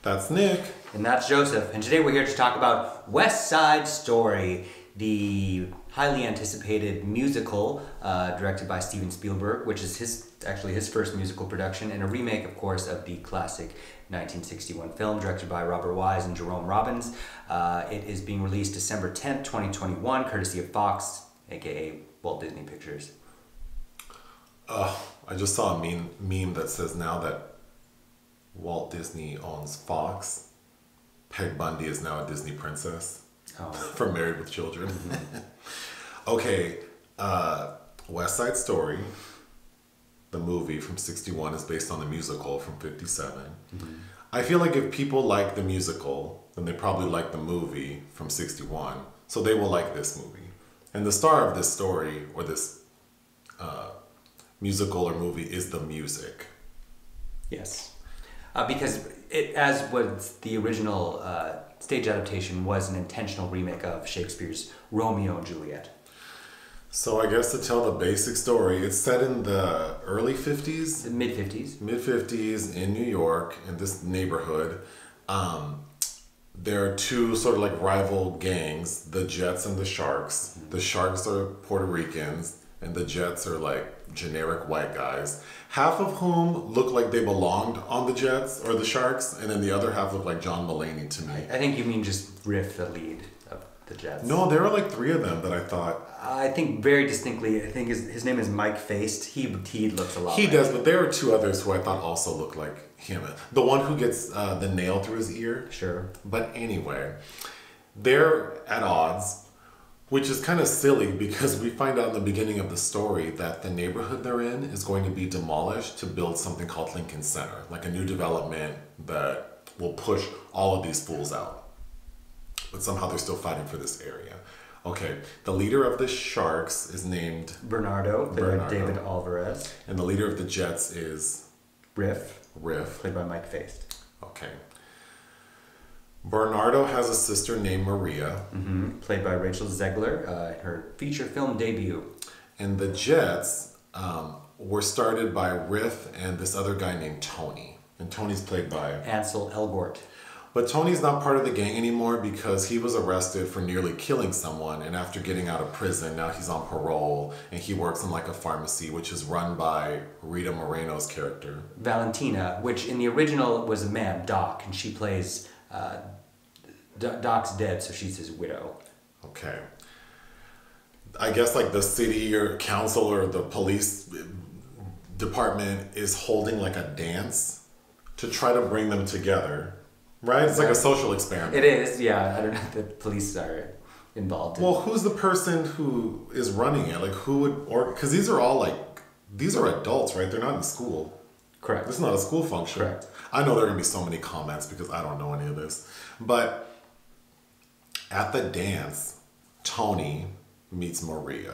That's Nick. And that's Joseph. And today we're here to talk about West Side Story, the highly anticipated musical directed by Steven Spielberg, which is actually his first musical production, and a remake, of course, of the classic 1961 film directed by Robert Wise and Jerome Robbins. It is being released December 10th, 2021, courtesy of Fox, aka Walt Disney Pictures. I just saw a meme that says now that Walt Disney owns Fox, Peg Bundy is now a Disney princess from Married with Children. Mm-hmm. Okay, West Side Story, the movie from 61, is based on the musical from 57. Mm-hmm. I feel like if people like the musical, then they probably like the movie from 61, so they will like this movie. And the star of this story, or this musical or movie, is the music. Yes. Because it, as was the original stage adaptation, was an intentional remake of Shakespeare's Romeo and Juliet. So I guess to tell the basic story, it's set in the early 50s? The mid-50s. Mid-50s in New York, in this neighborhood. There are two sort of like rival gangs, the Jets and the Sharks. Mm-hmm. The Sharks are Puerto Ricans, and the Jets are like generic white guys, half of whom look like they belonged on the Jets or the Sharks, and then the other half look like John Mulaney to me. I think you mean just Riff, the lead of the Jets. No, there were like three of them that I thought. I think very distinctly, I think his name is Mike Faist. He looks a lot He like does, but there were two others who I thought also looked like him. The one who gets the nail through his ear. Sure. But anyway, they're at odds. Which is kind of silly because we find out in the beginning of the story that the neighborhood they're in is going to be demolished to build something called Lincoln Center, like a new development that will push all of these fools out. But somehow they're still fighting for this area. Okay, the leader of the Sharks is named Bernardo, played by David Alvarez. And the leader of the Jets is Riff, played by Mike Faist. Okay. Bernardo has a sister named María. Mm-hmm. Played by Rachel Zegler, in her feature film debut. And the Jets were started by Riff and this other guy named Tony. And Tony's played by Ansel Elgort. But Tony's not part of the gang anymore because he was arrested for nearly killing someone. And after getting out of prison, now he's on parole. And he works in like a pharmacy, which is run by Rita Moreno's character. Valentina, which in the original was a man, Doc. And she plays... Doc's dead, so she's his widow. Okay. I guess like the city or council or the police department is holding like a dance to try to bring them together, right? It's like a social experiment. It is, yeah. I don't know if the police are involved. Well, who's the person who is running it? Like who would, or, because these are all like, these are adults, right? They're not in school. Correct. This is not a school function. Correct. I know there are going to be so many comments because I don't know any of this. But at the dance, Tony meets María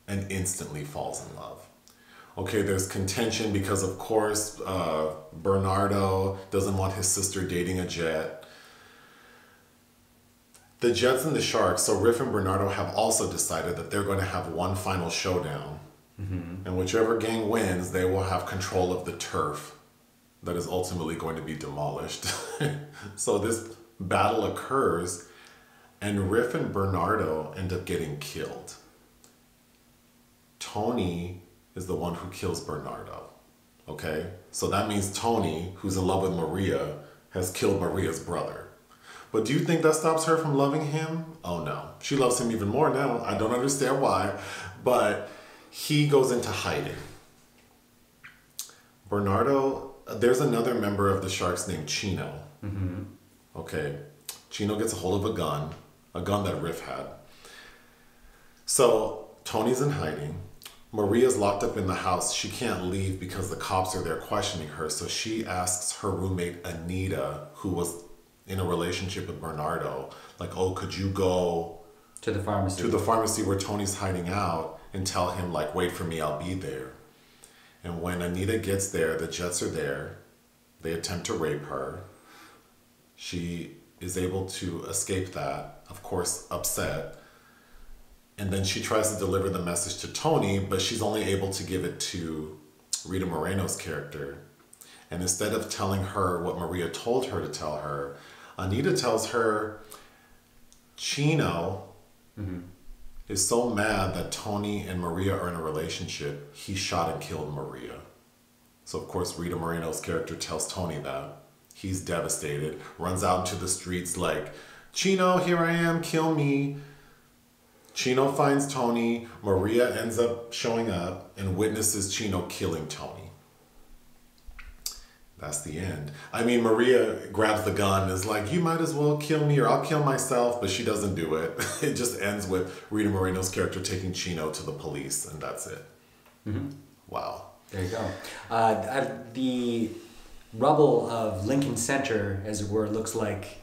and instantly falls in love. Okay, there's contention because, of course, Bernardo doesn't want his sister dating a Jet. The Jets and the Sharks, so Riff and Bernardo have also decided that they're going to have one final showdown. Mm-hmm. And whichever gang wins, they will have control of the turf that is ultimately going to be demolished. So this battle occurs and Riff and Bernardo end up getting killed. Tony is the one who kills Bernardo. Okay? So that means Tony, who's in love with María, has killed Maria's brother. But do you think that stops her from loving him? Oh no. She loves him even more now. I don't understand why. But he goes into hiding. Bernardo, there's another member of the Sharks named Chino. Mm-hmm. Okay. Chino gets a hold of a gun that Riff had. So Tony's in hiding. Maria's locked up in the house. She can't leave because the cops are there questioning her. So she asks her roommate Anita, who was in a relationship with Bernardo, like, oh, could you go to the pharmacy? To the pharmacy where Tony's hiding out and tell him, like, wait for me, I'll be there. And when Anita gets there, the Jets are there. They attempt to rape her. She is able to escape that, of course, upset. And then she tries to deliver the message to Tony, but she's only able to give it to Rita Moreno's character. And instead of telling her what Maria told her to tell her, Anita tells her Chino is so mad that Tony and Maria are in a relationship, he shot and killed Maria. So of course Rita Moreno's character tells Tony that. He's devastated, runs out into the streets like, Chino, here I am, kill me. Chino finds Tony, Maria ends up showing up and witnesses Chino killing Tony. That's the end. I mean, Maria grabs the gun and is like, you might as well kill me or I'll kill myself, but she doesn't do it. It just ends with Rita Moreno's character taking Chino to the police, and that's it. Wow. There you go. The rubble of Lincoln Center, as it were, looks like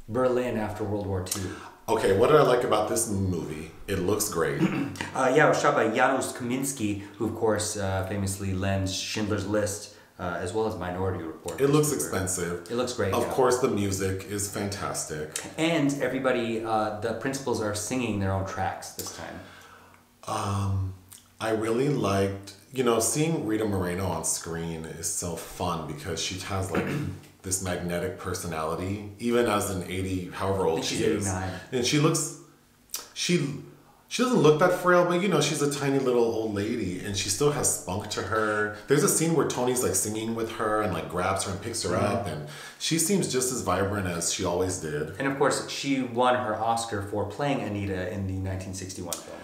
Berlin after World War II. Okay, what did I like about this movie? It looks great. Yeah, it was shot by Janusz Kaminski, who of course famously lends Schindler's List, as well as Minority Report. It looks expensive. It looks great. Of course, the music is fantastic. And everybody, the principals are singing their own tracks this time. I really liked, seeing Rita Moreno on screen is so fun because she has like this magnetic personality, even as an 80, however old she is. 89. And she looks, she doesn't look that frail, but she's a tiny little old lady and she still has spunk to her. There's a scene where Tony's like singing with her and like grabs her and picks her up, and she seems just as vibrant as she always did. And of course, she won her Oscar for playing Anita in the 1961 film.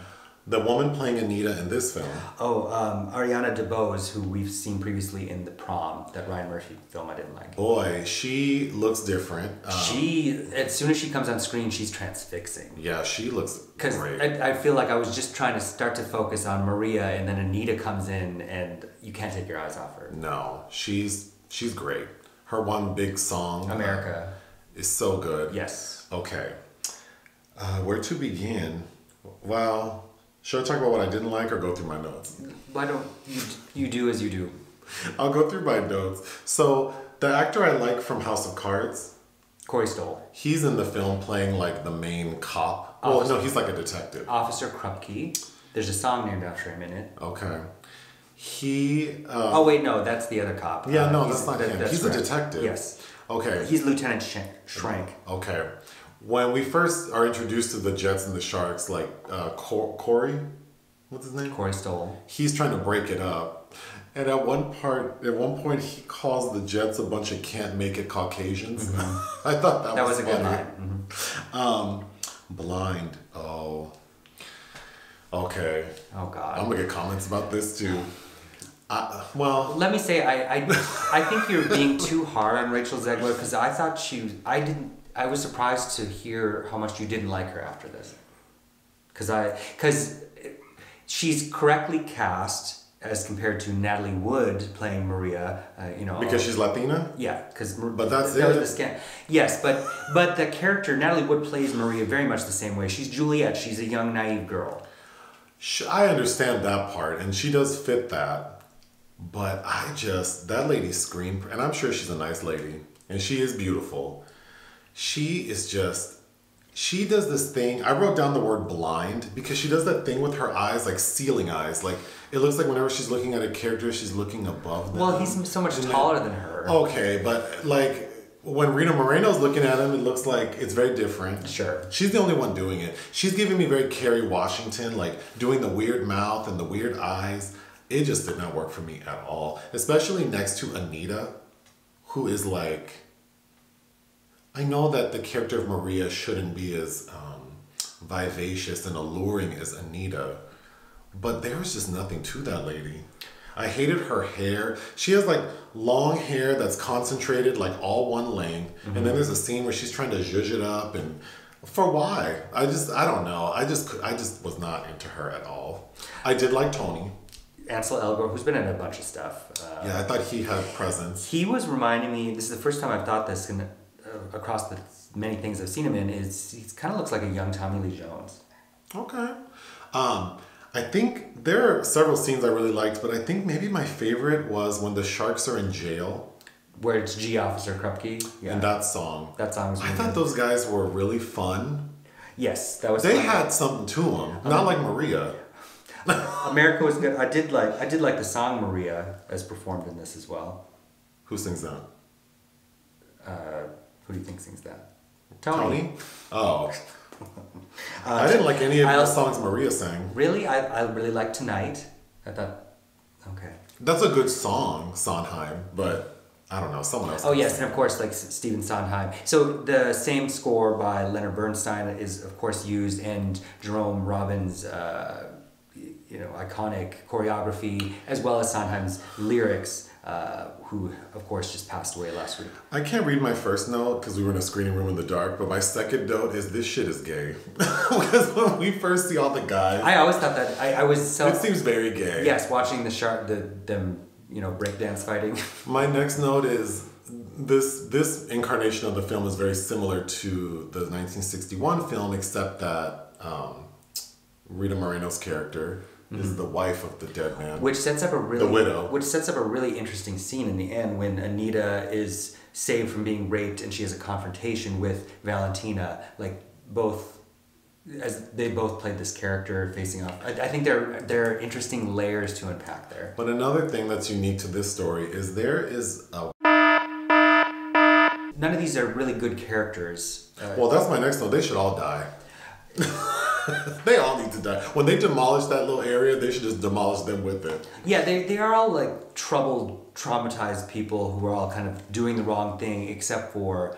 The woman playing Anita in this film. Ariana DeBose, who we've seen previously in The Prom, that Ryan Murphy film I didn't like. Boy, she looks different. As soon as she comes on screen, she's transfixing. Yeah, she looks great. Because I feel like I was just trying to start to focus on Maria, and then Anita comes in, and you can't take your eyes off her. No, she's great. Her one big song, America, is so good. Yes. Okay. Where to begin? Well, should I talk about what I didn't like or go through my notes? Why don't you do as you do? I'll go through my notes. So the actor I like from House of Cards, Corey Stoll. He's in the film playing like the main cop. Well, no, he's like a detective. Officer Krupke. There's a song named after him in it. Okay. He... oh, wait, no, that's the other cop. Yeah, no, that's not him. He's a detective. Yes. Okay. He's Lieutenant Schrank. Okay. When we first are introduced to the Jets and the Sharks, like Corey, what's his name? Corey Stoll. He's trying to break it up. And at one point, he calls the Jets a bunch of can't make it Caucasians. I thought that was a funny. good line. Blind. Oh. Okay. Oh God. I'm gonna get comments about this too. Well, let me say I think you're being too hard on Rachel Zegler, because I thought I was surprised to hear how much you didn't like her after this. Because she's correctly cast as compared to Natalie Wood playing Maria, because she's Latina? Yeah, but that's that was the scan. Yes, but the character, Natalie Wood plays Maria very much the same way. She's Juliet, she's a young, naive girl. I understand that part, and she does fit that. But that lady's scream, and I'm sure she's a nice lady, and she is beautiful. She does this thing. I wrote down the word blind because she does that thing with her eyes, like ceiling eyes. Like, it looks like whenever she's looking at a character, she's looking above them. Well, he's so much taller than her. Okay, but like when Rita Moreno's looking at him, it looks like it's very different. Sure. She's the only one doing it. She's giving me very Kerry Washington, like doing the weird mouth and the weird eyes. It just did not work for me at all. Especially next to Anita, who is like... I know that the character of Maria shouldn't be as vivacious and alluring as Anita, but there was just nothing to that lady. I hated her hair. She has like long hair that's concentrated, like all one length, and then there's a scene where she's trying to zhuzh it up, and for why? I don't know. I just was not into her at all. I did like Tony. Ansel Elgort, who's been in a bunch of stuff. Yeah, I thought he had presence. He was reminding me, this is the first time I've thought this across the many things I've seen him in, he kind of looks like a young Tommy Lee Jones. Okay. I think there are several scenes I really liked, but I think maybe my favorite was when the Sharks are in jail. Where it's G Officer Krupke. Yeah. And that song. That song was really I thought those guys were really fun. Yes, that was They fun. had something to them. Not like Maria. America was good. I did like the song Maria as performed in this as well. Who sings that? Who do you think sings that? Tony? Oh. I didn't like any of the songs María sang. Really? I really liked Tonight. I thought, okay. That's a good song, Sondheim, but I don't know, someone else. Oh yes, and of course like Stephen Sondheim. So the same score by Leonard Bernstein is of course used, and Jerome Robbins' iconic choreography, as well as Sondheim's lyrics, who of course just passed away last week. I can't read my first note because we were in a screening room in the dark, but my second note is this shit is gay. Because when we first see all the guys, I always thought that I was so. It seems very gay. Yes, watching them breakdance fighting. My next note is this incarnation of the film is very similar to the 1961 film, except that Rita Moreno's character is the wife of the dead man, which sets up the widow, which sets up a really interesting scene in the end when Anita is saved from being raped and she has a confrontation with Valentina, as they both played this character facing off. I think there are interesting layers to unpack there. But another thing that's unique to this story is there is a... None of these are really good characters. Well, that's my next note. They should all die. They all need to die. When they demolish that little area, they should just demolish them with it. Yeah, they are all like troubled, traumatized people who are all kind of doing the wrong thing, except for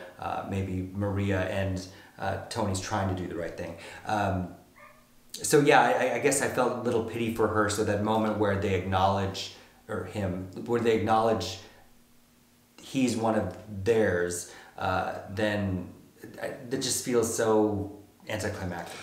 maybe María and Tony's trying to do the right thing. So yeah, I guess I felt a little pity for her. So that moment where they acknowledge, or him, where they acknowledge he's one of theirs, then that just feels so anticlimactic.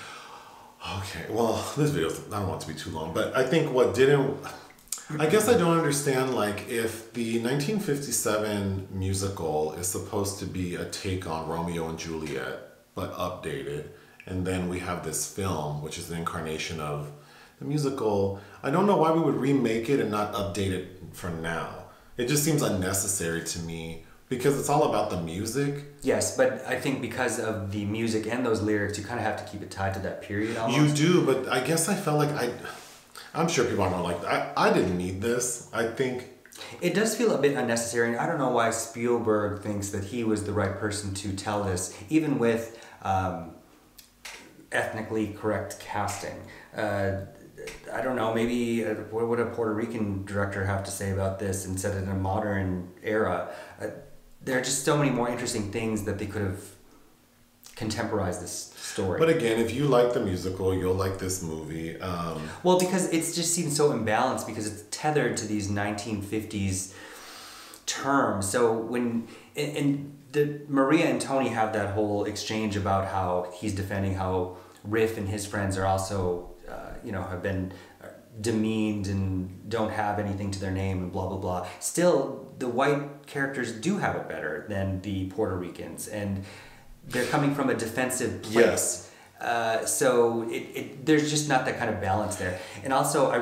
Okay, well, this video, I don't want it to be too long, but I think I guess I don't understand, like, if the 1957 musical is supposed to be a take on Romeo and Juliet, but updated, and then we have this film, which is an incarnation of the musical. I don't know why we would remake it and not update it for now. It just seems unnecessary to me, because it's all about the music. Yes, but I think because of the music and those lyrics, you kind of have to keep it tied to that period almost. You do, but I guess I felt like I'm sure people aren't like that. I didn't need this. I think... It does feel a bit unnecessary, and I don't know why Spielberg thinks that he was the right person to tell this, even with ethnically correct casting. I don't know, maybe what would a Puerto Rican director have to say about this and set it in a modern era? There are just so many more interesting things that they could have contemporized this story. But again, if you like the musical, you'll like this movie. Well, because it just seems so imbalanced, because it's tethered to these 1950s terms. So when María and Tony have that whole exchange about how he's defending how Riff and his friends are also, have been demeaned and don't have anything to their name and blah, blah, blah. Still, the white characters do have it better than the Puerto Ricans, and they're coming from a defensive place. Yes. So there's just not that kind of balance there. And also, I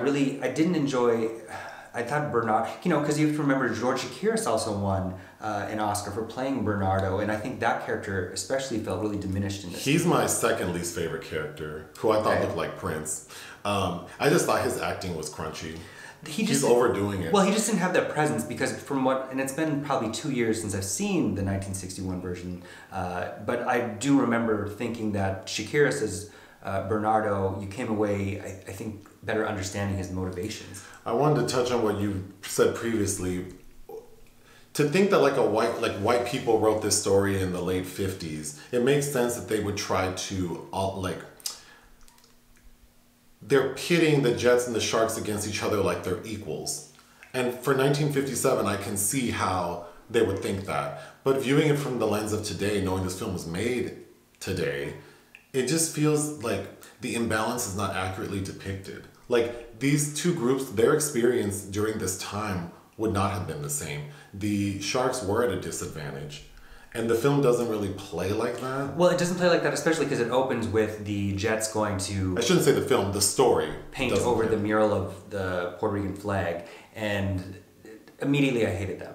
thought Bernardo, because you have to remember George Chakiris also won an Oscar for playing Bernardo, and I think that character especially felt really diminished in this. He's my second least favorite character, who I thought looked like Prince. I just thought his acting was crunchy. He's overdoing it. Well, he just didn't have that presence, because and it's been probably 2 years since I've seen the 1961 version, but I do remember thinking that Chakiris as Bernardo, you came away, I think, better understanding his motivations. I wanted to touch on what you said previously. To think that white people wrote this story in the late 50s, it makes sense that they would try to they're pitting the Jets and the Sharks against each other like they're equals. And for 1957, I can see how they would think that. But viewing it from the lens of today, knowing this film was made today, it just feels like the imbalance is not accurately depicted. Like, these two groups, their experience during this time would not have been the same. The Sharks were at a disadvantage. And the film doesn't really play like that. Well, it doesn't play like that, especially because it opens with the Jets going to... I shouldn't say the film, the story. Paint over the mural of the Puerto Rican flag. And immediately I hated them.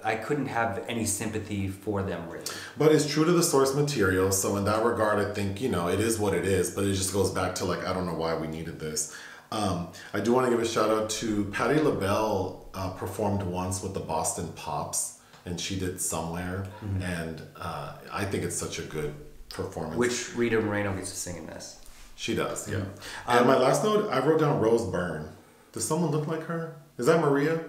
I couldn't have any sympathy for them, really. But it's true to the source material, so in that regard, I think, it is what it is, but it just goes back to, I don't know why we needed this. I do want to give a shout out to Patti LaBelle. Performed once with the Boston Pops, and she did Somewhere, and I think it's such a good performance. Which Rita Moreno gets to sing in this. She does, yeah. And my last note, I wrote down Rose Byrne. Does someone look like her? Is that Maria?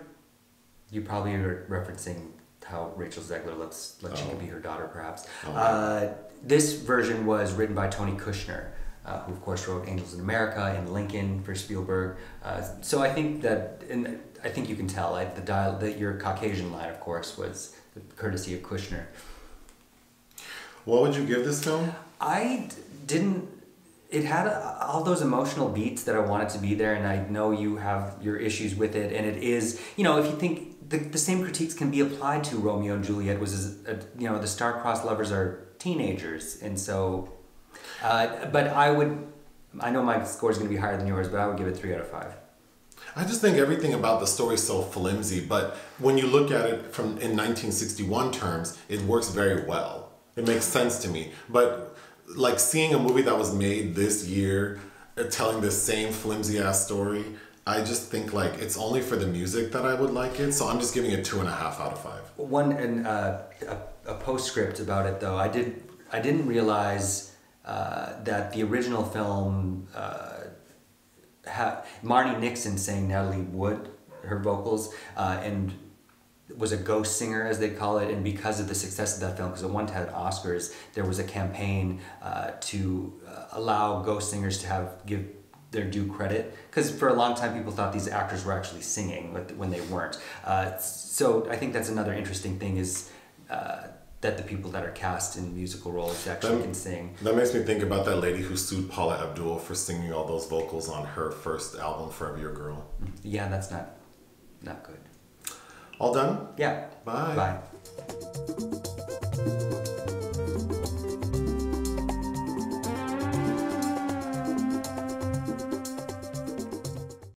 You probably are referencing how Rachel Zegler looks like she could be her daughter, perhaps. This version was written by Tony Kushner, who of course wrote Angels in America and Lincoln for Spielberg. So I think that, and I think you can tell, that your Caucasian line, of course, was the courtesy of Kushner. What would you give this film? It had all those emotional beats that I wanted to be there, and I know you have your issues with it, and it is, if you think the same critiques can be applied to Romeo and Juliet, the star-crossed lovers are teenagers, and so, but I know my score is going to be higher than yours, but I would give it 3 out of 5. I just think everything about the story is so flimsy, but when you look at it in 1961 terms, it works very well. It makes sense to me, but like seeing a movie that was made this year telling this same flimsy ass story, I just think like it's only for the music that I would like it, so I'm just giving it 2.5 out of 5. A postscript about it though, I didn't realize that the original film had Marnie Nixon sang Natalie Wood, her vocals, and was a ghost singer, as they call it, and because of the success of that film, because it won to have Oscars, there was a campaign to allow ghost singers to give their due credit, because for a long time people thought these actors were actually singing when they weren't. So I think that's another interesting thing is that the people that are cast in musical roles actually can sing. That makes me think about that lady who sued Paula Abdul for singing all those vocals on her first album, Forever Your Girl. Yeah, that's not good. All done? Yeah. Bye. Bye.